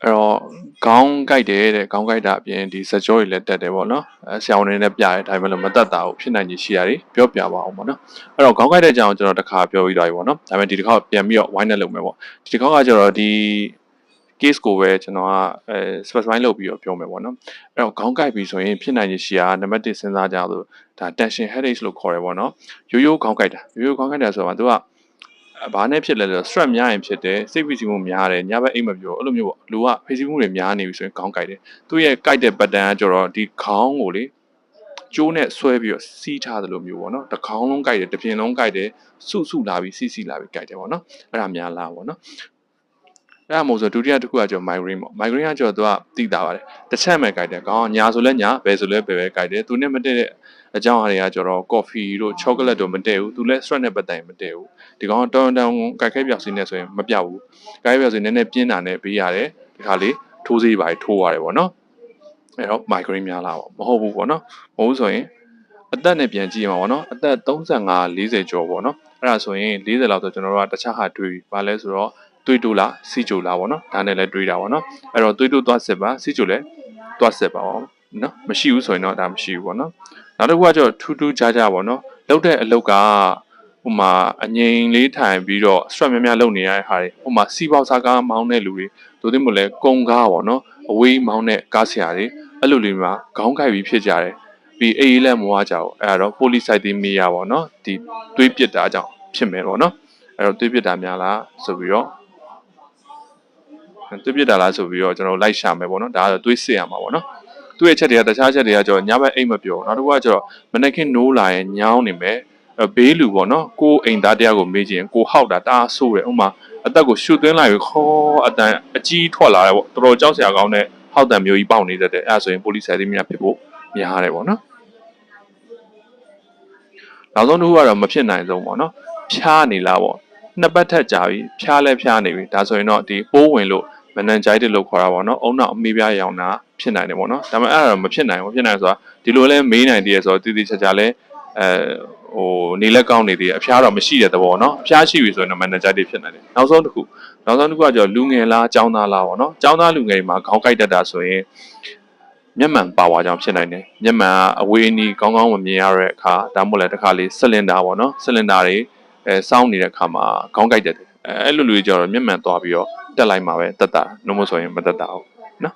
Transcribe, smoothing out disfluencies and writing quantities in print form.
အဲ့တော့ခေါင်းကိုက်တယ်တဲ့ခေါင်းကိုက်တာအပြင်ဒီစကြောတွေလည်းတက်တယ်ပေါ့နော်ဆရာဝန်တွေနဲ့ပြရဲဒါပေမဲ့လို့မတက်တာဘူးဖြစ်နိုင်ကြီးရှိရတယ်ပြောပြပါအောင်ပေါ့နော်အဲ့တော့ခေါင်းကိုက်တဲ့ကြောင်ကျွန်တော်တစ်ခါပြောပြီးသွားပြီပေါ့နော်ဒါပေမဲ့ဒီတစ်ခါပြန်ပြီးတော့ wine နဲ့လုပ်မယ်ပေါ့ဒီတစ်ခါကကျတော့ဒီ case ကိုပဲကျွန်တော်ကspecify လုပ်ပြီးတော့ပြောမယ်ပေါ့နော်အဲ့တော့ခေါင်းကိုက်ပြီဆိုရင်ဖြစ်နိုင်ကြီးရှိတာနံပါတ်1စဉ်းစားကြလို့ဒါ tension headache လို့ခေါ်တယ်ပေါ့နော်ရိုးရိုးခေါင်းကိုက်တာဆိုတော့သူကဘာနဲ့ဖြစ်လဲဆိုတော့ stress များရင်ဖြစ်တယ်စိတ်ဖိစီးမှုများတယ်ညဘက်အိမ်မပြောအဲ့လိုမျိုးပေါ့လူကဖိစီးမှုတွေများနေပြီဆိုရင်ခေါင်းကိုက်တယ်သူ့ရဲ့ကိုက်တဲ့ pattern ကကျတော့ဒီခေါင်းကိုလေကျိုးနဲ့ဆွဲပြီးတော့စီးထားတယ်လို့မျိုးပေါ့နော်တစ်ခေါင်းလုံးကိုက်တယ်တစ်ပြင်လုံးကိုက်တယ်စုလာပြီးစီလာပြီးကိုက်တယ်ပေါ့နော်အဲ့ဒါများလားပေါ့နော်အဲ့ဒါမို့ဆိုဒုတိယတစ်ခုကကျတော့ migraine ပေါ့ migraine ကကျတော့သူကသိတာပါတယ်တစ်ချက်မဲ့ကိုက်တယ်ခေါင်းညာဆိုလဲညာဘယ်ဆိုလဲဘယ်ကိုက်တယ်သူနဲ့မတည့်တဲ့အကြောင်းအရာတွေကကျတော့ coffee တို့ chocolate တို့မတည့်ဘူးသူလဲ stress နဲ့ပတ်သက်ရင်မတည့်ဘူးဒီကောင်တောင်းကိုက်ခဲပြောက်စီးနေဆိုရင်မပြောက်ဘူးကိုက်ခဲပြောက်စီးနည်းနည်းပြင်းတာနဲ့ပေးရတယ်ဒီခါလေးထိုးစေးပါထိုးရတယ်ပေါ့နော်အဲ့တော့ migraine များလားပေါ့မဟုတ်ဘူးပေါ့နော်မဟုတ်ဆိုရင်အသက်နဲ့ပြန်ကြည့်ရမှာပေါ့နော်အသက်35 40ကျော်ပေါ့နော်အဲ့ဒါဆိုရင်40လောက်ဆိုကျွန်တော်တို့ကတခြားဟာတွေးပါလဲဆိုတော့သွေးတိုးလားစီးကြိုလားပေါ့နော်ဒါနဲ့လည်းတွေးတာပေါ့နော်အဲ့တော့သွေးတိုးသွားစစ်ပါစီးကြိုလည်းသွားစစ်ပါပေါ့နော်မရှိဘူးဆိုရင်တော့ဒါမရှိဘူးပေါ့နော်နောက်တစ်ခုကကျတော့ထူးထူးခြားခြားပေါ့နော်လုပ်တဲ့အလုပ်ကဟိုမှာအငိမ်လေးထိုင်ပြီးတော့ stress များများလုပ်နေရတဲ့ဟာတွေဟိုမှာစီးပေါက်စားကားမောင်းတဲ့လူတွေတို့သိမို့လဲကုံကားပေါ့နော်အဝေးမောင်းတဲ့ကားဆရာတွေအဲ့လိုလေးမှာခေါင်းကိုက်ပြီးဖြစ်ကြတယ်ပြီးအေးလည်းမဝကြဘူးအဲ့တော့ polycythemia ပေါ့နော်ဒီသွေးပြစ်တာကြောင့်ဖြစ်မယ်ပေါ့နော်အဲ့တော့သွေးပြစ်တာများလားဆိုပြီးတော့သွေးပြစ်တာလားဆိုပြီးတော့ကျွန်တော်လိုက်ရှာမယ်ပေါ့နော်ဒါကတော့သွေးစစ်ရမှာပေါ့နော်သူ့ရဲ့ချက်တွေကတခြားချက်တွေကကျတော့ညဘက်အိမ်မပြောနောက်တစ်ခုကကျတော့မနေ့ကနိုးလာရင်ညောင်းနေမယ်ဘေးလူပေါ့နော်ကိုအိမ်သားတရားကိုမေးကြည့်ရင်ကိုဟောက်တာတအားဆိုးတယ်ဥမာအသက်ကိုရှူသွင်းလိုက်ပြီးခေါ်အတန်အကြီးထွက်လာတယ်ပေါ့တော်တော်ကြောက်စရာကောင်းတဲ့ဟောက်တံမျိုးကြီးပေါက်နေတတ်တယ်အဲ့ဒါဆိုရင် polycythemia ဖြစ်ဖို့များတယ်ပေါ့နော်နောက်ဆုံးတစ်ခုကတော့မဖြစ်နိုင်ဆုံးပေါ့နော်ဖြားနေလားပေါ့နှစ်ပတ်ထက်ကြာပြီဖြားလဲဖြားနေပြီဒါဆိုရင်တော့ဒီပိုးဝင်လို့မနန်ဂျိုက်တစ်လို့ခေါ်တာပေါ့နော်အုံနောက်အမေးပြားရောင်တာဖြစ်နိုင်တယ်ပေါ့နော်ဒါပေမဲ့အဲ့ဒါတော့မဖြစ်နိုင်ဆိုတာဒီလိုလဲမေးနိုင်တည်းဆိုတော့တည်တည်ချာချာလဲဟိုနေလက်ကောင်းနေသေးတယ်အဖျားတော့မရှိတဲ့သဘောနော်အဖျားရှိပြီဆိုရင်တော့မန်နေဂျာတွေဖြစ်နိုင်တယ်နောက်ဆုံးတစ်ခုကကျတော့လူငယ်လားចောင်းသားလားပေါ့နော်ចောင်းသားလူငယ်မှာခေါင်းကိုက်တတ်တာဆိုရင်မျက်မှန်ပါဝါကြောင့်ဖြစ်နိုင်တယ်မျက်မှန်အဝေးအနီးကောင်းကောင်းမမြင်ရတဲ့အခါဒါမှမဟုတ်လည်းတစ်ခါလေးဆလင်ဒါပေါ့နော်ဆလင်ဒါတွေစောင်းနေတဲ့အခါမှာခေါင်းကိုက်တတ်တယ်အဲ့လိုလူတွေကျတော့မျက်မှန်သွားပြီးတော့တက်လိုက်မှာပဲတက်တာနှုတ်မဆိုရင်မတက်တာဘူးနော်